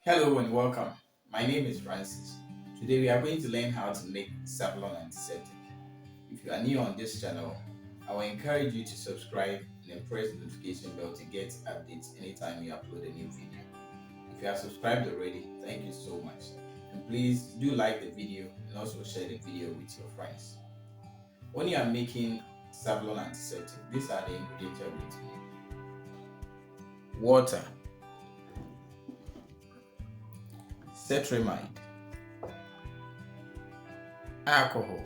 Hello and welcome. My name is Francis. Today we are going to learn how to make SAVLON antiseptic. If you are new on this channel, I will encourage you to subscribe and then press the notification bell to get updates anytime we upload a new video. If you have subscribed already, thank you so much. And please do like the video and also share the video with your friends. When you are making SAVLON antiseptic, these are the ingredients you are going to need. Water, cetrimide, alcohol,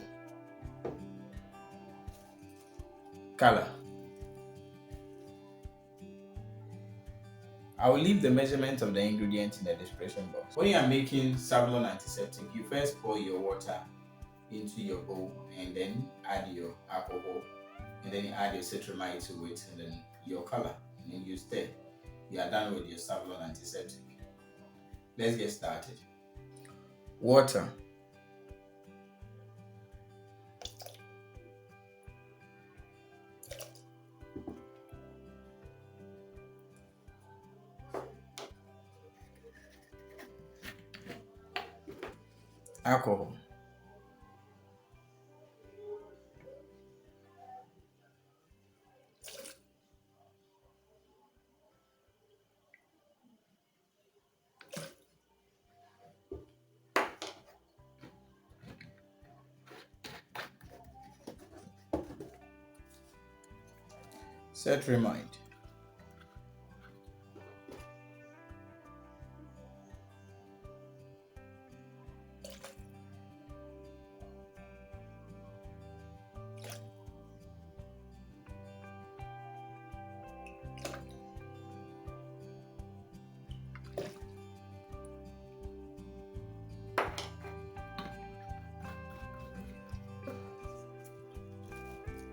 color. I will leave the measurement of the ingredients in the description box. When you are making SAVLON antiseptic, you first pour your water into your bowl and then add your alcohol and then you add your cetrimide to it and then your color and then you stir. You are done with your SAVLON antiseptic. Let's get started. Water, alcohol, cetrimide,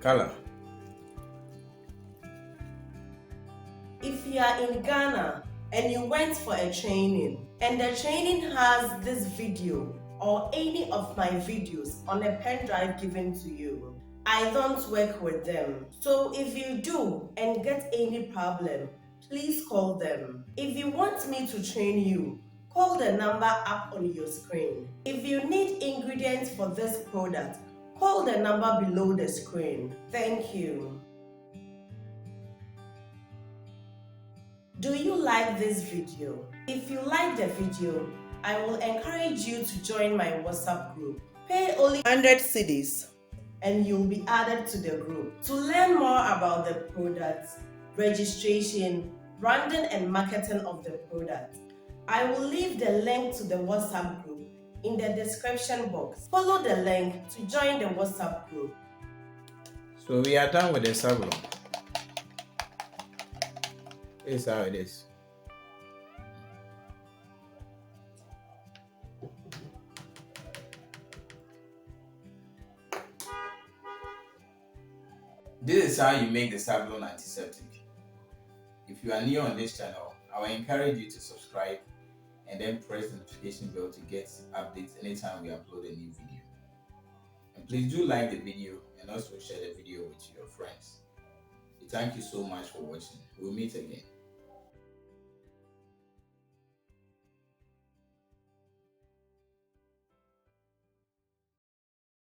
color. If you are in Ghana and you went for a training and the training has this video or any of my videos on a pen drive given to you, I don't work with them. So if you do and get any problem, please call them. If you want me to train you, call the number up on your screen. If you need ingredients for this product, call the number below the screen. Thank you. Do you like this video? If you like the video, I will encourage you to join my WhatsApp group. Pay only 100 cedis and you'll be added to the group. To learn more about the product, registration, branding and marketing of the product, I will leave the link to the WhatsApp group in the description box. Follow the link to join the WhatsApp group. So we are done with the SAVLON. This is how it is. This is how you make the SAVLON antiseptic. If you are new on this channel, I will encourage you to subscribe and then press the notification bell to get updates anytime we upload a new video. And please do like the video and also share the video with your friends. Thank you so much for watching. We'll meet again.